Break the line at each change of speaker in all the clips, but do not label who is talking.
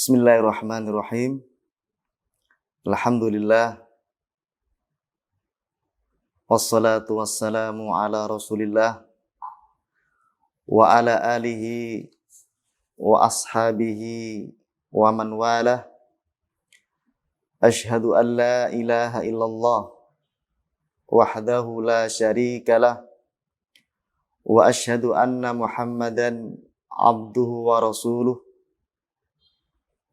Bismillahirrahmanirrahim. Alhamdulillah. Wassalatu wassalamu ala Rasulillah wa ala alihi wa ashabihi wa man walah. Ashhadu an la ilaha illallah wahdahu la syarikalah wa ashhadu anna Muhammadan abduhu wa rasuluh.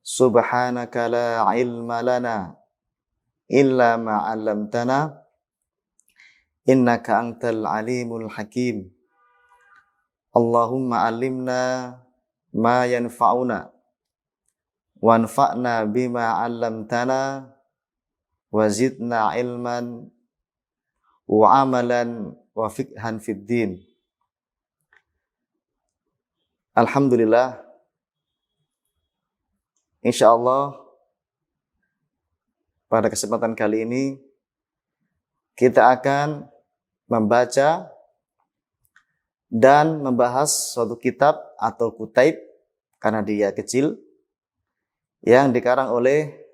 Subhanaka la ilma lana illa ma 'allamtana innaka antal alimul hakim. Allahumma 'allimna ma yanfa'una wanfa'na bima 'allamtana wa zidna ilman wa amalan wa fiqhan fid din. Alhamdulillah, insyaallah pada kesempatan kali ini kita akan membaca dan membahas suatu kitab atau kutaib karena dia kecil yang dikarang oleh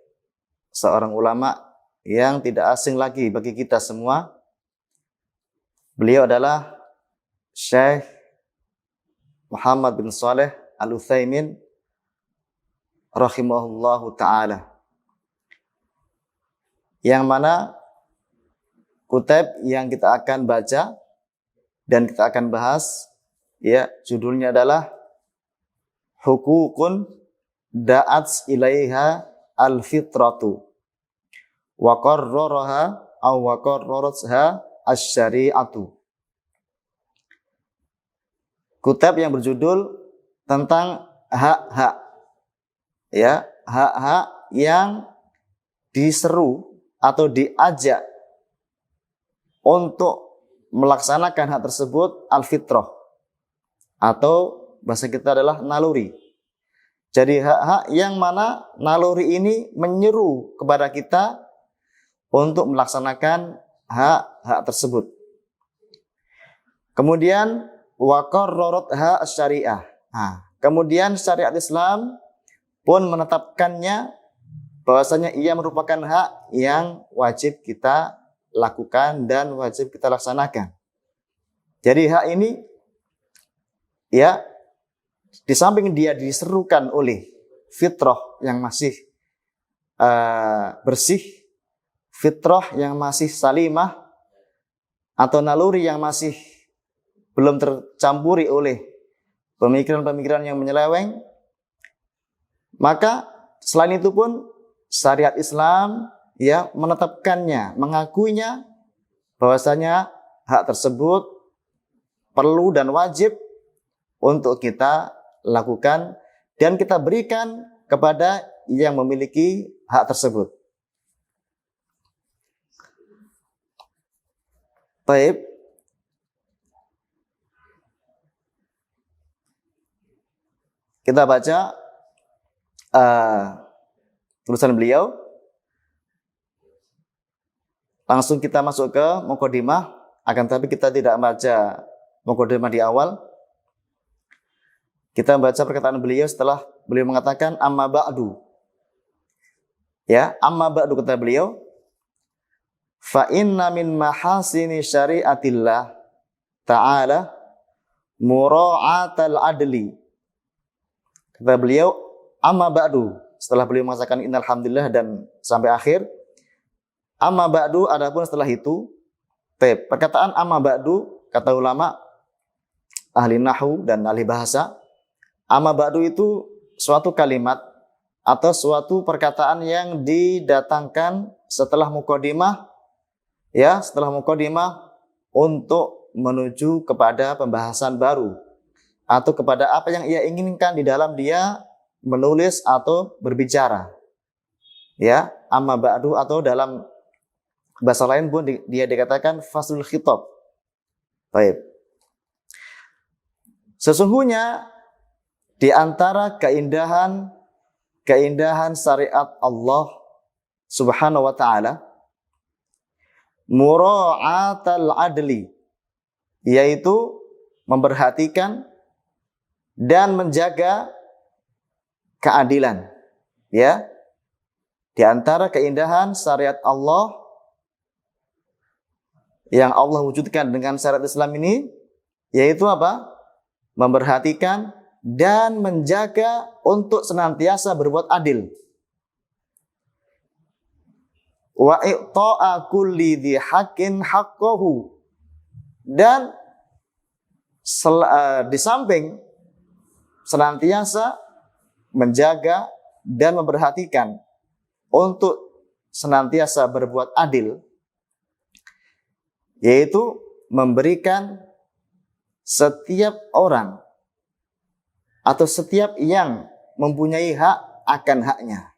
seorang ulama yang tidak asing lagi bagi kita semua. Beliau adalah Syekh Muhammad bin Shalih Al-Utsaimin rahimahullahu ta'ala, yang mana kutaib yang kita akan baca dan kita akan bahas, ya, judulnya adalah Hukukun da'at ilaiha al-fitratu wa qarraraha aw wa qarraratha asy-syari'atu. Kutaib yang berjudul tentang hak-hak, ya, hak-hak yang diseru atau diajak untuk melaksanakan hak tersebut al-fitrah, atau bahasa kita adalah naluri. Jadi hak-hak yang mana naluri ini menyeru kepada kita untuk melaksanakan hak-hak tersebut. Kemudian wa qarraratha asy-syari'ah. Kemudian syariat Islam pun menetapkannya bahwasanya ia merupakan hak yang wajib kita lakukan dan wajib kita laksanakan. Jadi hak ini, ya, di samping dia diserukan oleh fitrah yang masih bersih, fitrah yang masih salimah, atau naluri yang masih belum tercampuri oleh pemikiran-pemikiran yang menyeleweng, maka selain itu pun syariat Islam, ya, menetapkannya, mengakuinya bahwasanya hak tersebut perlu dan wajib untuk kita lakukan dan kita berikan kepada yang memiliki hak tersebut. Baik. Kita baca tulisan beliau. Langsung kita masuk ke mukadimah, akan tapi kita tidak baca mukadimah di awal. Kita baca perkataan beliau setelah beliau mengatakan amma ba'du. Ya, amma ba'du kata beliau, fa inna min mahasini syariatillah ta'ala mura'atal adli. Kata beliau amma ba'du, setelah beliau mengatakan innalhamdulillah dan sampai akhir. Amma ba'du, adapun setelah itu, perkataan amma ba'du, kata ulama ahli nahwu dan ahli bahasa, amma ba'du itu suatu kalimat atau suatu perkataan yang didatangkan setelah mukadimah, ya, setelah mukadimah untuk menuju kepada pembahasan baru atau kepada apa yang ia inginkan di dalam dia menulis atau berbicara. Ya, amma ba'du, atau dalam bahasa lain pun dia dikatakan faslul khitab. Baik. Sesungguhnya di antara keindahan syariat Allah Subhanahu wa taala mura'atal adli, yaitu memperhatikan dan menjaga keadilan. Ya, di antara keindahan syariat Allah yang Allah wujudkan dengan syariat Islam ini, yaitu apa? Memperhatikan dan menjaga untuk senantiasa berbuat adil. Wa i'ta'a kulli dhi haqqin haqqahu. Dan di samping senantiasa menjaga dan memperhatikan untuk senantiasa berbuat adil, yaitu memberikan setiap orang atau setiap yang mempunyai hak akan haknya.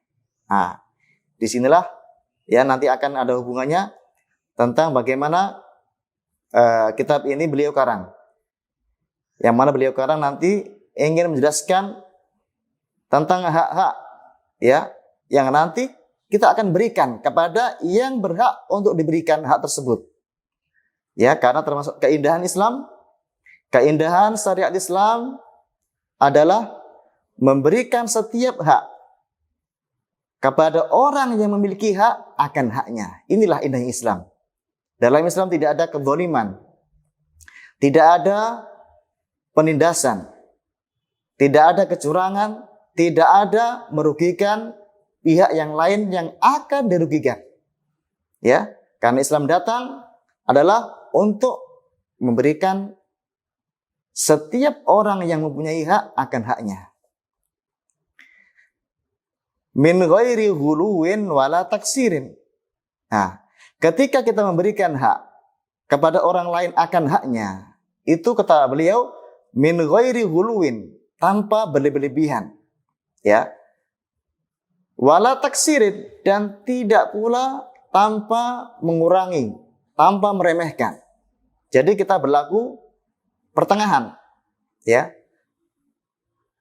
Nah, disinilah ya nanti akan ada hubungannya tentang bagaimana kitab ini beliau karang. Yang mana beliau karang nanti ingin menjelaskan tentang hak-hak ya yang nanti kita akan berikan kepada yang berhak untuk diberikan hak tersebut. Ya, karena termasuk keindahan Islam, keindahan syariat Islam adalah memberikan setiap hak kepada orang yang memiliki hak akan haknya. Inilah indahnya Islam. Dalam Islam tidak ada kezaliman, tidak ada penindasan, tidak ada kecurangan, tidak ada merugikan pihak yang lain yang akan dirugikan. Ya, karena Islam datang adalah untuk memberikan setiap orang yang mempunyai hak akan haknya. Min ghairi ghuluwin wala taksirin. Nah, ketika kita memberikan hak kepada orang lain akan haknya, itu kata beliau min ghairi ghuluwin, tanpa berlebihan. Ya. Wala taksirin, dan tidak pula tanpa mengurangi, tanpa meremehkan. Jadi kita berlaku pertengahan. Ya.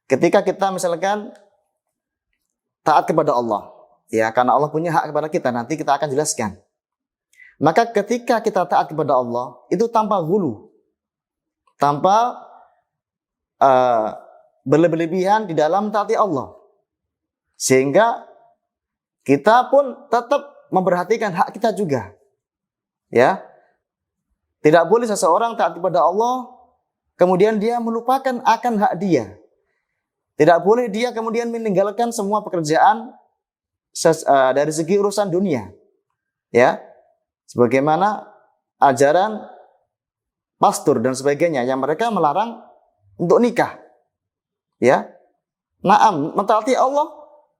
Ketika kita misalkan taat kepada Allah, ya, karena Allah punya hak kepada kita, nanti kita akan jelaskan. Maka ketika kita taat kepada Allah, itu tanpa hulu, tanpa berlebihan di dalam taati Allah. Sehingga kita pun tetap memperhatikan hak kita juga. Ya. Tidak boleh seseorang taat kepada Allah kemudian dia melupakan akan hak dia. Tidak boleh dia kemudian meninggalkan semua pekerjaan dari segi urusan dunia. Ya. Sebagaimana ajaran pastor dan sebagainya yang mereka melarang untuk nikah. Ya. Naam, mentaati Allah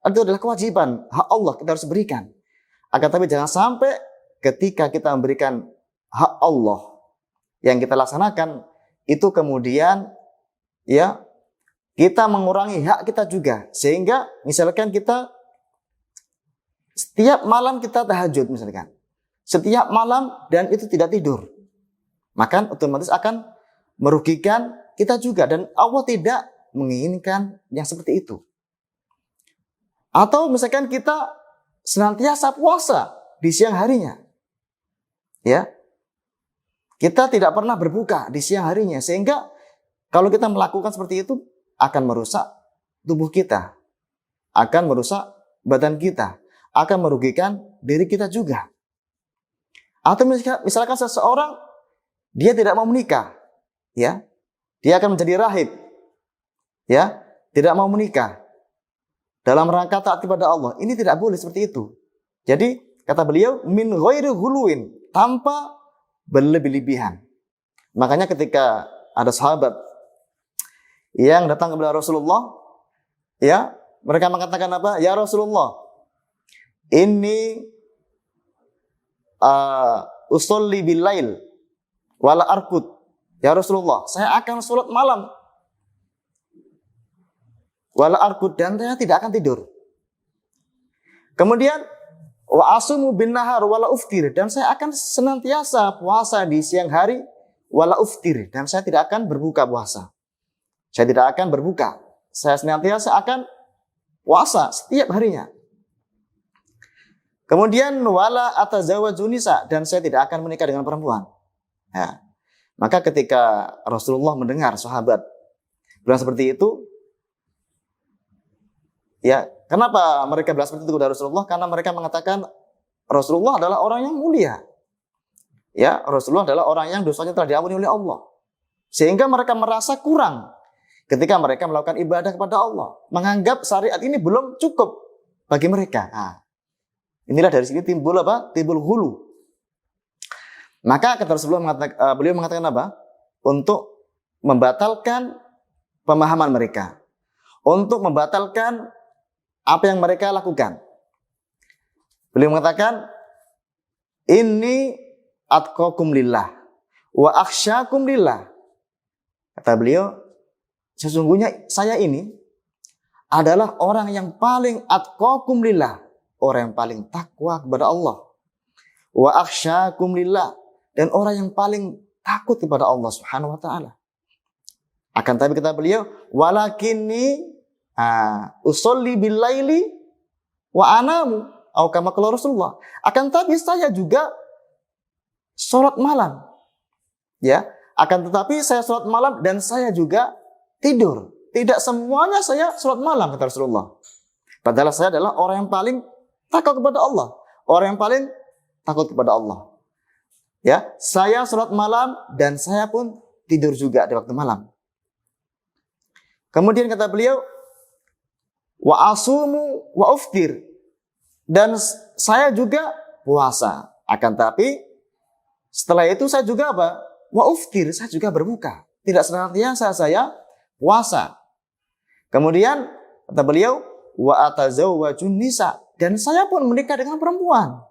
itu adalah kewajiban, hak Allah kita harus berikan. Akan tapi jangan sampai ketika kita memberikan hak Allah yang kita laksanakan, itu kemudian ya kita mengurangi hak kita juga. Sehingga misalkan kita setiap malam kita tahajud misalkan. Setiap malam dan itu tidak tidur. Maka otomatis akan merugikan kita juga. Dan Allah tidak menginginkan yang seperti itu. Atau misalkan kita senantiasa puasa di siang harinya. Ya. Kita tidak pernah berbuka di siang harinya. Sehingga kalau kita melakukan seperti itu akan merusak tubuh kita. Akan merusak badan kita. Akan merugikan diri kita juga. Atau misalkan seseorang dia tidak mau menikah. Ya. Dia akan menjadi rahib. Ya. Tidak mau menikah. Dalam rangka taat kepada Allah. Ini tidak boleh seperti itu. Jadi, kata beliau, min ghairi ghuluwin, tanpa berlebih-lebihan. Makanya ketika ada sahabat yang datang kepada Rasulullah, ya, mereka mengatakan apa? Ya Rasulullah, ini usolli billail wala arkud. Ya Rasulullah, saya akan sholat malam. Wala arkud, dan saya tidak akan tidur. Kemudian wa asumu bin nahar wala uftir, dan saya akan senantiasa puasa di siang hari wala uftir, dan saya tidak akan berbuka puasa. Saya tidak akan berbuka. Saya senantiasa akan puasa setiap harinya. Kemudian wala atazawwaju nisa, dan saya tidak akan menikah dengan perempuan. Ya. Maka ketika Rasulullah mendengar sahabat bilang seperti itu, ya, Kenapa mereka bilang seperti itu kepada Rasulullah? Karena mereka mengatakan Rasulullah adalah orang yang mulia. Ya, Rasulullah adalah orang yang dosanya telah diampuni oleh Allah. Sehingga mereka merasa kurang ketika mereka melakukan ibadah kepada Allah. Menganggap syariat ini belum cukup bagi mereka. Nah, inilah dari sini timbul apa? Timbul hulu. Maka kata Rasulullah beliau mengatakan apa? Untuk membatalkan pemahaman mereka. Untuk membatalkan apa yang mereka lakukan. Beliau mengatakan, "Inni atqakum lillah wa akhsyakum lillah." Kata beliau, sesungguhnya saya ini adalah orang yang paling atqakum lillah, orang yang paling takwa kepada Allah. Wa akhsyakum lillah, dan orang yang paling takut kepada Allah Subhanahu wa taala. Akan tapi kata beliau, walakinni usolli bil laili wa anamu, atau kama qala Rasulullah. Akan tapi saya juga salat malam. Ya, akan tetapi saya salat malam dan saya juga tidur. Tidak semuanya saya salat malam, kata Rasulullah. Padahal saya adalah orang yang paling takut kepada Allah, orang yang paling takut kepada Allah. Ya, saya salat malam dan saya pun tidur juga di waktu malam. Kemudian kata beliau, wa asumu wa uftir, dan saya juga puasa. Akan tapi setelah itu saya juga apa? Wa uftir, saya juga berbuka. Tidak senantiasa saya puasa. Kemudian kata beliau, wa atazawwajun nisa, dan saya pun menikah dengan perempuan.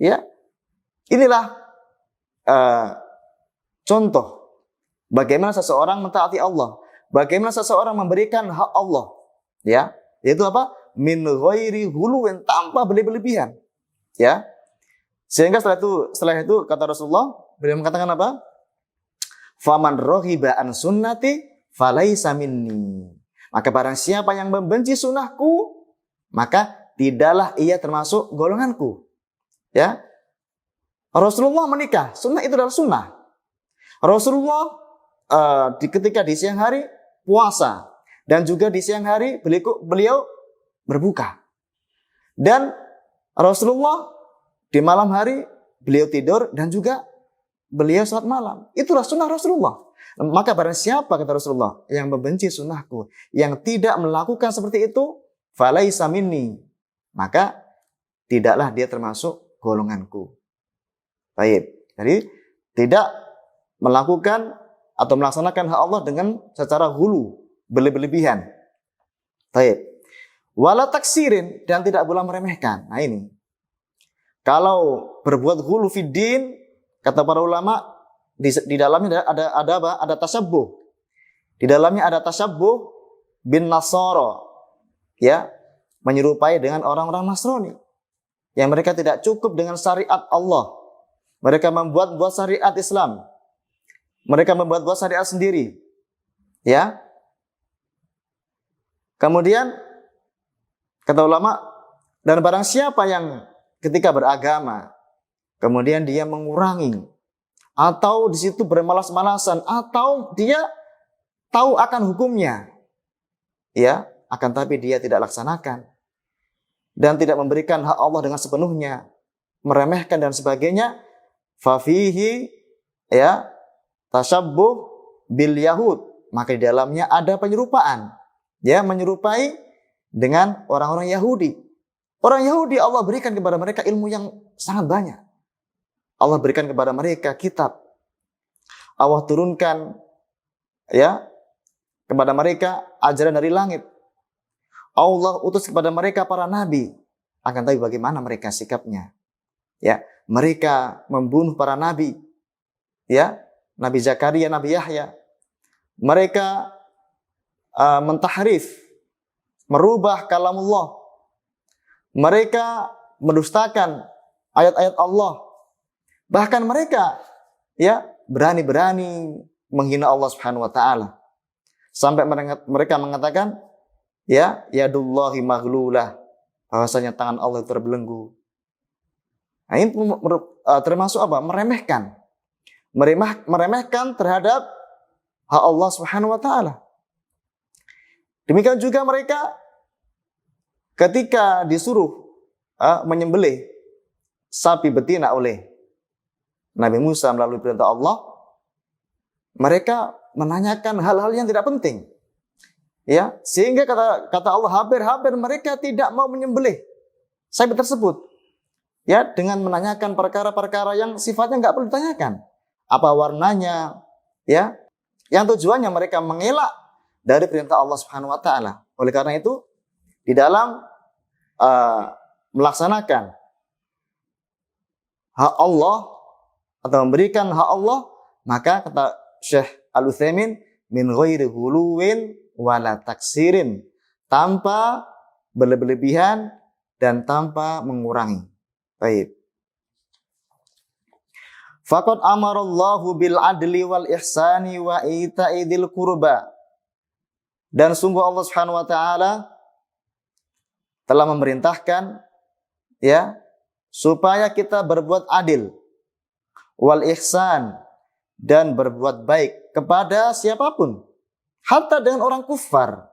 Ya, inilah contoh bagaimana seseorang mentaati Allah, bagaimana seseorang memberikan hak Allah. Ya, yaitu apa? Min ghairi huluwin, tanpa berlebihan. Ya. Sehingga setelah itu kata Rasulullah, beliau mengatakan apa? Faman raghiba an sunnati falaisa minni. Maka barang siapa yang membenci sunnahku, maka tidaklah ia termasuk golonganku. Ya. Rasulullah menikah, sunnah itu adalah sunnah. Rasulullah ketika di siang hari puasa, dan juga di siang hari beliau berbuka. Dan Rasulullah di malam hari beliau tidur dan juga beliau salat malam. Itulah sunnah Rasulullah. Maka barang siapa, kata Rasulullah, yang membenci sunnahku, yang tidak melakukan seperti itu, falaisa minni, maka tidaklah dia termasuk golonganku. Baik. Jadi tidak melakukan atau melaksanakan hak Allah dengan secara hulu, berlebihan. Baik. Wala taksirin, dan tidak pula meremehkan. Nah ini. Kalau berbuat hulu fiddin, kata para ulama, di dalamnya ada apa? Ada tasabbuh. Di dalamnya ada tasabbuh bin Nasara. Ya, menyerupai dengan orang-orang Nasrani. Yang mereka tidak cukup dengan syariat Allah. Mereka membuat syariat Islam. Mereka membuat syariat sendiri. Ya. Kemudian kata ulama, dan barang siapa yang ketika beragama kemudian dia mengurangi, atau di situ bermalas-malasan, atau dia tahu akan hukumnya, ya, akan tapi dia tidak laksanakan dan tidak memberikan hak Allah dengan sepenuhnya, meremehkan dan sebagainya, fafihi, ya, tashabbuh bil yahud, maka di dalamnya ada penyerupaan, ya, menyerupai dengan orang-orang Yahudi. Orang Yahudi Allah berikan kepada mereka ilmu yang sangat banyak. Allah berikan kepada mereka kitab. Allah turunkan, ya, kepada mereka ajaran dari langit. Allah utus kepada mereka para nabi. Akan tapi bagaimana mereka sikapnya? Ya, mereka membunuh para nabi. Ya, Nabi Zakaria, Nabi Yahya. Mereka mentahrif, merubah kalamullah. Mereka mendustakan ayat-ayat Allah. Bahkan mereka, ya, berani-berani menghina Allah Subhanahu wa taala. Sampai mereka mengatakan, ya, yadullahi maghlulah, bahwasanya tangan Allah terbelenggu. Nah, ini termasuk apa? Meremehkan. Meremehkan terhadap hak Allah Subhanahu wa taala. Demikian juga mereka ketika disuruh menyembelih sapi betina oleh Nabi Musa melalui perintah Allah, mereka menanyakan hal-hal yang tidak penting. Ya, sehingga kata Allah, hampir-hampir mereka tidak mau menyembelih sapi tersebut. Ya, dengan menanyakan perkara-perkara yang sifatnya nggak perlu ditanyakan. Apa warnanya? Ya, yang tujuannya mereka mengelak dari perintah Allah Subhanahu wa taala. Oleh karena itu, di dalam melaksanakan hak Allah atau memberikan hak Allah, maka kata Syekh Al-Utsaimin, min ghairi huluwin wala taksirin, tanpa berlebihan dan tanpa mengurangi. Baik. Faqad amarallahu bil adli wal ihsani wa ita'i dzil qurba. Dan sungguh Allah Subhanahu wa taala telah memerintahkan ya supaya kita berbuat adil, wal ihsan, dan berbuat baik kepada siapapun, hatta dengan orang kufar,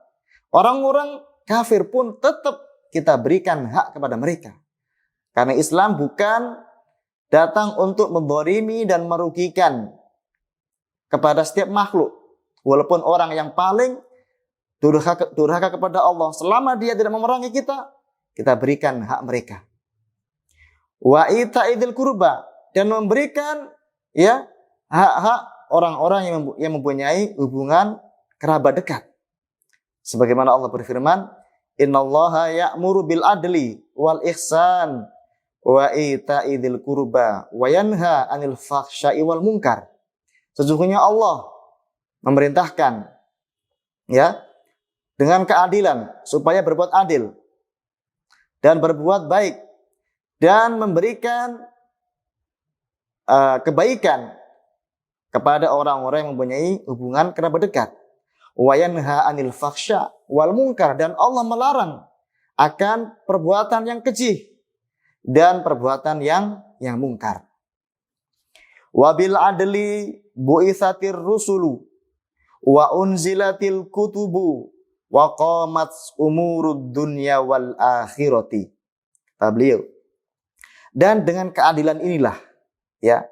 orang-orang kafir pun tetap kita berikan hak kepada mereka. Karena Islam bukan datang untuk mendolimi dan merugikan kepada setiap makhluk. Walaupun orang yang paling durhaka kepada Allah, selama dia tidak memerangi kita, kita berikan hak mereka. Wa ita'idil kurba, dan memberikan ya hak-hak orang-orang yang mempunyai hubungan kerabat dekat. Sebagaimana Allah berfirman, innallaha ya'muru bil adli wal ihsan wa ita'idil kurba wa yanha 'anil fahsya'i wal munkar. Sesungguhnya Allah memerintahkan ya dengan keadilan supaya berbuat adil dan berbuat baik dan memberikan kebaikan kepada orang-orang yang mempunyai hubungan kerabat dekat. Wa yanha 'anil fahsya' wal munkar, dan Allah melarang akan perbuatan yang keji dan perbuatan yang mungkar. Wa bil adli bu'itsatir rusulu wa unzilatil kutubu wa qamat umurud dunya wal akhirati. Beliau. Dan dengan keadilan inilah ya,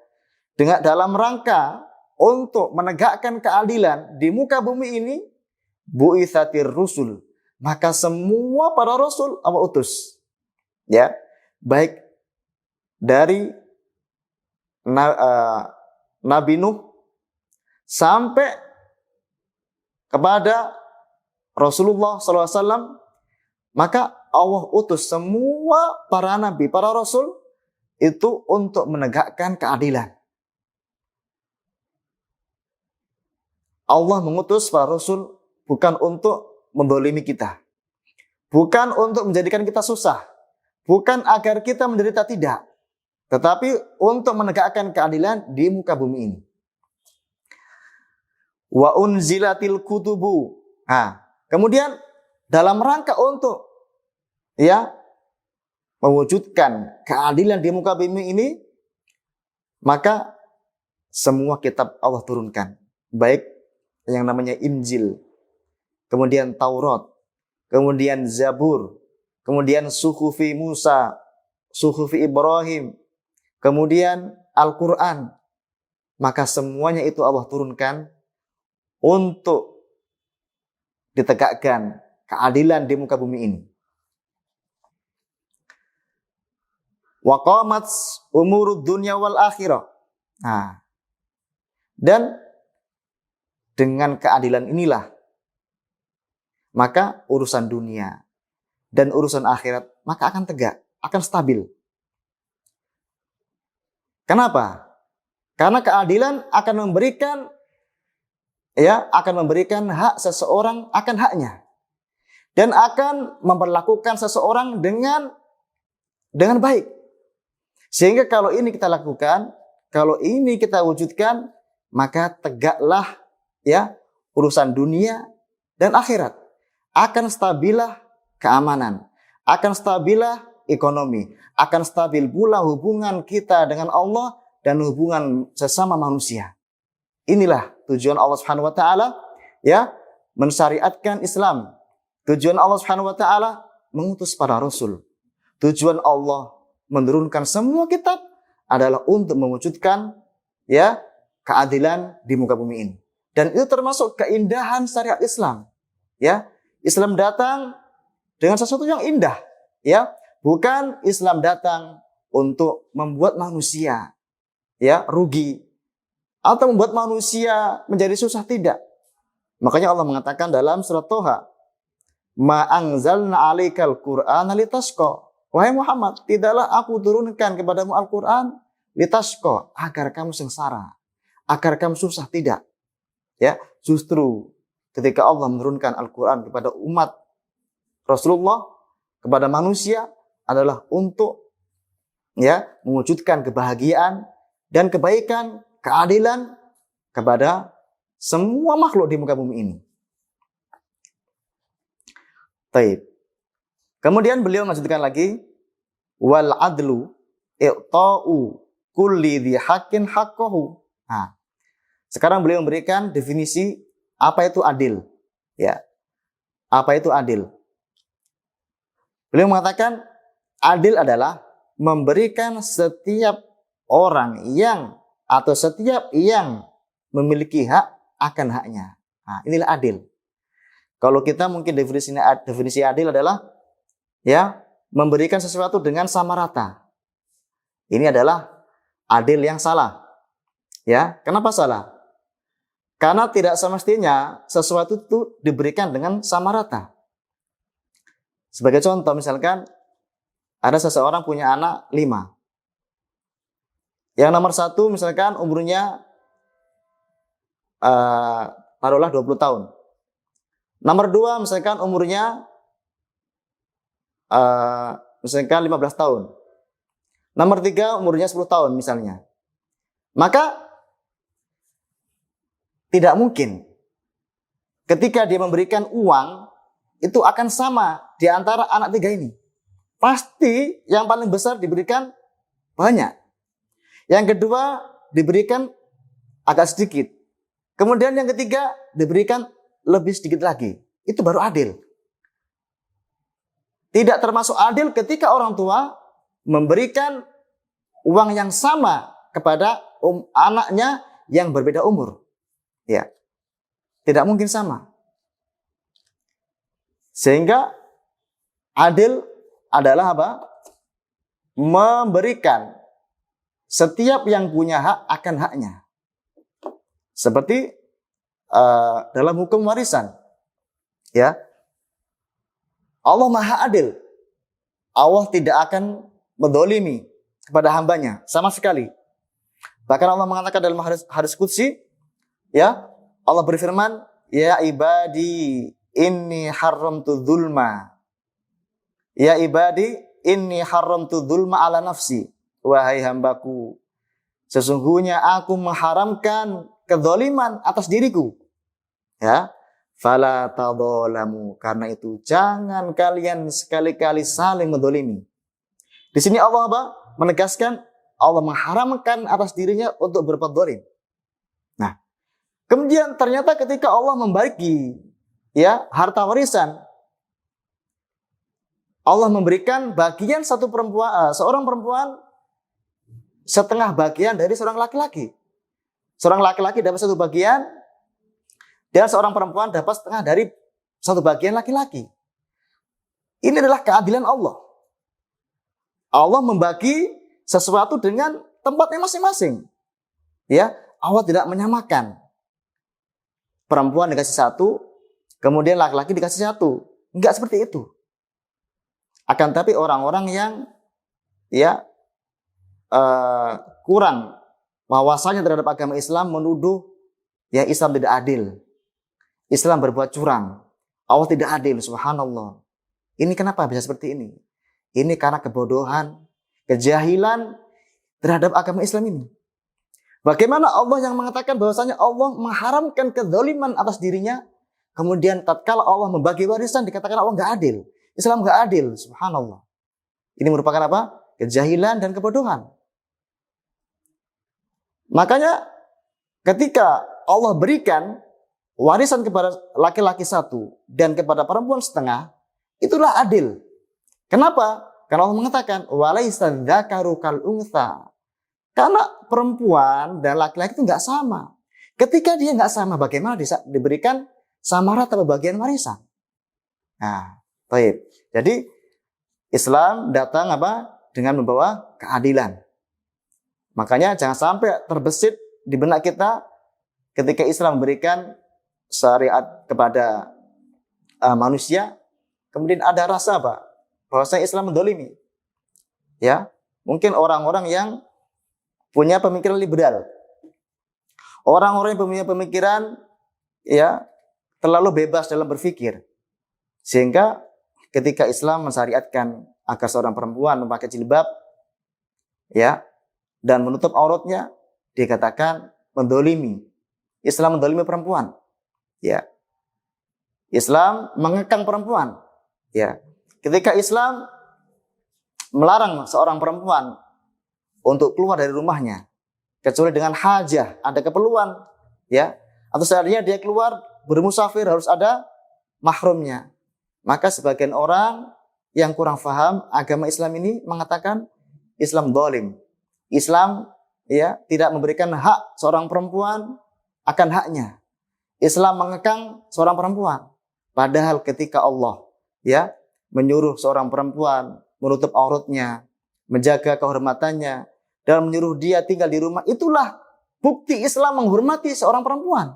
dengan dalam rangka untuk menegakkan keadilan di muka bumi ini, bu'itsatir rusul, maka semua para rasul Allah utus. Ya, baik dari Nabi Nuh sampai kepada Rasulullah SAW, maka Allah utus semua para nabi, para rasul itu untuk menegakkan keadilan. Allah mengutus para rasul bukan untuk mendolimi kita, bukan untuk menjadikan kita susah, bukan agar kita menderita, tidak, tetapi untuk menegakkan keadilan di muka bumi ini. Wa unzilatil kutubu. Nah, kemudian dalam rangka untuk ya mewujudkan keadilan di muka bumi ini, maka semua kitab Allah turunkan, baik yang namanya Injil, kemudian Taurat, kemudian Zabur, kemudian Suhufi Musa, Suhufi Ibrahim, kemudian Al-Quran. Maka semuanya itu Allah turunkan untuk ditegakkan keadilan di muka bumi ini. Wa qamat umurud dunya wal akhirah. Nah, dan dengan keadilan inilah maka urusan dunia dan urusan akhirat maka akan tegak, akan stabil. Kenapa? Karena keadilan akan memberikan hak seseorang akan haknya, dan akan memperlakukan seseorang dengan baik. Sehingga kalau ini kita lakukan, kalau ini kita wujudkan, maka tegaklah ya urusan dunia dan akhirat. Akan stabilah keamanan, akan stabilah ekonomi, akan stabil pula hubungan kita dengan Allah dan hubungan sesama manusia. Inilah tujuan Allah Subhanahu wa taala ya mensyariatkan Islam. Tujuan Allah Subhanahu wa taala mengutus para rasul. Tujuan Allah menurunkan semua kitab adalah untuk mewujudkan ya keadilan di muka bumi ini. Dan itu termasuk keindahan syariat Islam. Ya, Islam datang dengan sesuatu yang indah, ya. Bukan Islam datang untuk membuat manusia ya rugi atau membuat manusia menjadi susah, tidak. Makanya Allah mengatakan dalam surat Toha, "Ma anzalna 'alaikal Qur'ana litasqa." Wahai Muhammad, tidaklah aku turunkan kepadamu Al-Qur'an litasqa, agar kamu sengsara, agar kamu susah, tidak. Ya, justru ketika Allah menurunkan Al-Qur'an kepada umat Rasulullah, kepada manusia, adalah untuk ya mewujudkan kebahagiaan dan kebaikan, keadilan kepada semua makhluk di muka bumi ini. Taib. Kemudian beliau melanjutkan lagi, wal adlu i'ta'u kulli dhi haqqin haqqahu. Nah, sekarang beliau memberikan definisi apa itu adil. Ya. Apa itu adil? Beliau mengatakan adil adalah memberikan setiap orang yang atau setiap yang memiliki hak akan haknya. Nah, inilah adil. Kalau kita mungkin definisi adil adalah ya memberikan sesuatu dengan sama rata. Ini adalah adil yang salah. Ya, kenapa salah? Karena tidak semestinya sesuatu itu diberikan dengan sama rata. Sebagai contoh, misalkan ada seseorang punya anak 5. Yang nomor 1 misalkan umurnya taruhlah 20 tahun. Nomor 2 misalkan umurnya misalkan 15 tahun. Nomor 3 umurnya 10 tahun misalnya. Maka tidak mungkin ketika dia memberikan uang itu akan sama di antara anak 3 ini. Pasti yang paling besar diberikan banyak. Yang kedua diberikan agak sedikit. Kemudian yang ketiga diberikan lebih sedikit lagi. Itu baru adil. Tidak termasuk adil ketika orang tua memberikan uang yang sama kepada anaknya yang berbeda umur. Ya. Tidak mungkin sama. Sehingga adil adalah apa? Memberikan setiap yang punya hak akan haknya. Seperti dalam hukum warisan. Ya. Allah Maha Adil. Allah tidak akan mendolimi kepada hambanya sama sekali. Bahkan Allah mengatakan dalam hadis qudsi, ya, Allah berfirman, ya ibadi inni haramtu dzulma. Ya ibadi inni haramtu dzulma ala nafsi. Wahai hambaku, sesungguhnya aku mengharamkan kedzaliman atas diriku. Ya, fala tadzalamu, karena itu jangan kalian sekali-kali saling mendolimi. Di sini Allah apa? Menegaskan Allah mengharamkan atas dirinya untuk berbuat zalim. Nah, kemudian ternyata ketika Allah membagi ya harta warisan, Allah memberikan bagian seorang perempuan setengah bagian dari seorang laki-laki. Seorang laki-laki dapat satu bagian, dan seorang perempuan dapat setengah dari satu bagian laki-laki. Ini adalah keadilan Allah. Allah membagi sesuatu dengan tempatnya masing-masing. Ya, Allah tidak menyamakan. Perempuan dikasih satu, kemudian laki-laki dikasih satu. Enggak seperti itu. Akan tapi orang-orang yang ya kurang wawasannya terhadap agama Islam menuduh ya Islam tidak adil. Islam berbuat curang. Allah tidak adil, subhanallah. Ini kenapa bisa seperti ini? Ini karena kebodohan, kejahilan terhadap agama Islam ini. Bagaimana Allah yang mengatakan bahwasanya Allah mengharamkan kezaliman atas dirinya, kemudian tatkala Allah membagi warisan dikatakan Allah nggak adil. Islam nggak adil, subhanallah. Ini merupakan apa? Kejahilan dan kebodohan. Makanya ketika Allah berikan warisan kepada laki-laki satu dan kepada perempuan setengah, itulah adil. Kenapa? Karena Allah mengatakan walaisa dzakaru kal untha. Karena perempuan dan laki-laki itu nggak sama. Ketika dia nggak sama, bagaimana diberikan sama rata bagian warisan? Nah, baik. Jadi Islam datang dengan membawa keadilan. Makanya jangan sampai terbesit di benak kita ketika Islam memberikan syariat kepada manusia, kemudian ada rasa bahwasanya Islam mendolimi. Ya, mungkin orang-orang yang punya pemikiran liberal, orang-orang yang punya pemikiran terlalu bebas dalam berpikir, sehingga ketika Islam mensyariatkan agar seorang perempuan memakai jilbab, dan menutup auratnya, dikatakan mendolimi. Islam mendolimi perempuan. Islam mengekang perempuan. Ketika Islam melarang seorang perempuan untuk keluar dari rumahnya, kecuali dengan hajah, ada keperluan, atau seandainya dia keluar bermusafir harus ada mahramnya. Maka sebagian orang yang kurang paham agama Islam ini mengatakan Islam zalim. Islam tidak memberikan hak seorang perempuan akan haknya. Islam mengekang seorang perempuan. Padahal ketika Allah menyuruh seorang perempuan menutup auratnya, menjaga kehormatannya, dan menyuruh dia tinggal di rumah, itulah bukti Islam menghormati seorang perempuan.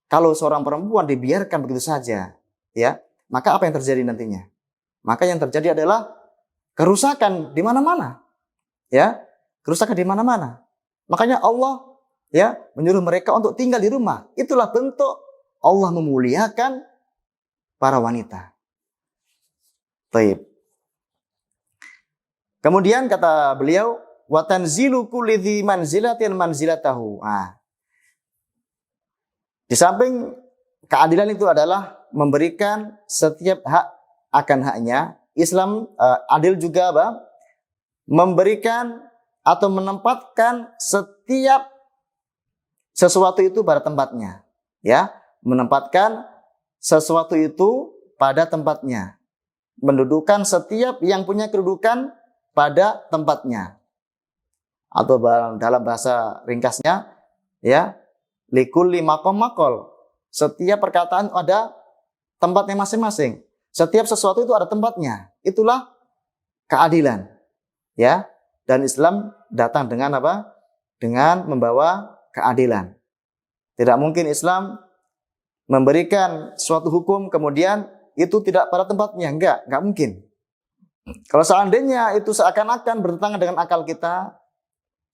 Kalau seorang perempuan dibiarkan begitu saja, maka apa yang terjadi nantinya? Maka yang terjadi adalah kerusakan di mana-mana. Kerusakan di mana-mana. Makanya Allah menyuruh mereka untuk tinggal di rumah. Itulah bentuk Allah memuliakan para wanita. Baik. Kemudian kata beliau, wa tanzilu kulli dzi manzilatin manzilatahu. Di samping keadilan itu adalah memberikan setiap hak akan haknya, Islam adil juga memberikan atau menempatkan setiap sesuatu itu pada tempatnya. Menempatkan sesuatu itu pada tempatnya. Mendudukan setiap yang punya kedudukan pada tempatnya. Atau dalam bahasa ringkasnya, likulli maqam maqal. Setiap perkataan ada tempatnya masing-masing. Setiap sesuatu itu ada tempatnya. Itulah keadilan. Dan Islam datang dengan dengan membawa keadilan. Tidak mungkin Islam memberikan suatu hukum kemudian itu tidak pada tempatnya. Enggak mungkin. Kalau seandainya itu seakan-akan bertentangan dengan akal kita,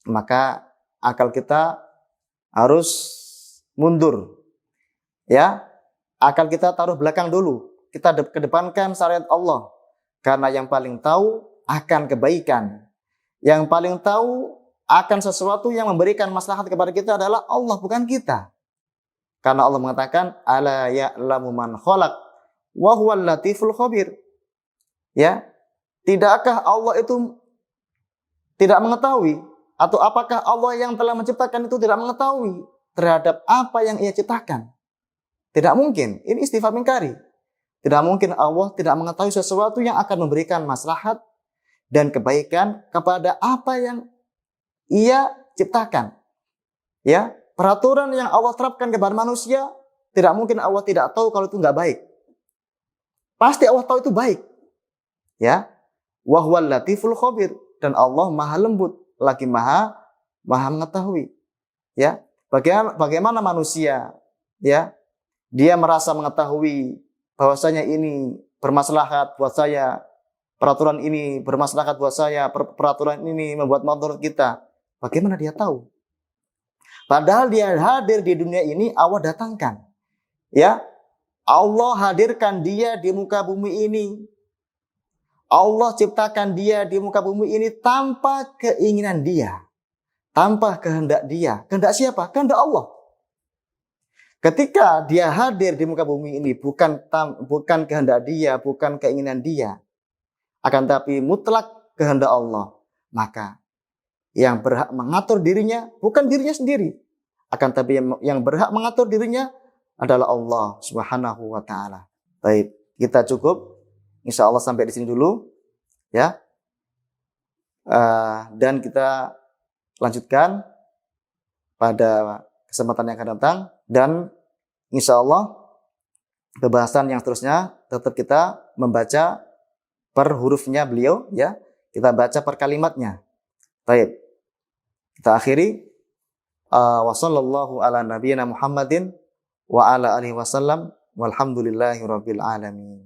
maka akal kita harus mundur. Akal kita taruh belakang dulu. Kita kedepankan syariat Allah. Karena yang paling tahu akan kebaikan. Yang paling tahu akan sesuatu yang memberikan maslahat kepada kita adalah Allah, bukan kita. Karena Allah mengatakan, ala ya'lamu man khalaq wa huwal latiful khabir. Tidakkah Allah itu tidak mengetahui? Atau apakah Allah yang telah menciptakan itu tidak mengetahui terhadap apa yang ia ciptakan? Tidak mungkin. Ini istifham ingkari. Tidak mungkin Allah tidak mengetahui sesuatu yang akan memberikan maslahat dan kebaikan kepada apa yang ia ciptakan. Peraturan yang Allah terapkan kepada manusia, tidak mungkin Allah tidak tahu kalau itu nggak baik. Pasti Allah tahu itu baik. Wa huwal latiful khabir. Dan Allah maha lembut, lagi maha mengetahui. Bagaimana manusia, dia merasa mengetahui bahwasanya ini bermaslahat buat saya, peraturan ini bermaslahat buat saya, peraturan ini membuat mudarat kita. Bagaimana dia tahu? Padahal dia hadir di dunia ini, Allah datangkan. Allah hadirkan dia di muka bumi ini. Allah ciptakan dia di muka bumi ini tanpa keinginan dia. Tanpa kehendak dia. Kehendak siapa? Kehendak Allah. Ketika dia hadir di muka bumi ini, bukan kehendak dia, bukan keinginan dia. Akan tapi mutlak kehendak Allah. Maka yang berhak mengatur dirinya bukan dirinya sendiri. Akan tapi yang berhak mengatur dirinya adalah Allah Subhanahu wa taala. Baik, kita cukup Insya Allah sampai di sini dulu, ya. Dan kita lanjutkan pada kesempatan yang akan datang, dan insya Allah pembahasan yang seterusnya tetap kita membaca per hurufnya beliau, ya. Kita baca per kalimatnya. Baik. Kita akhiri. Wa sallallahu ala nabiyyina Muhammadin wa ala alihi wasallam walhamdulillahi rabbil alamin.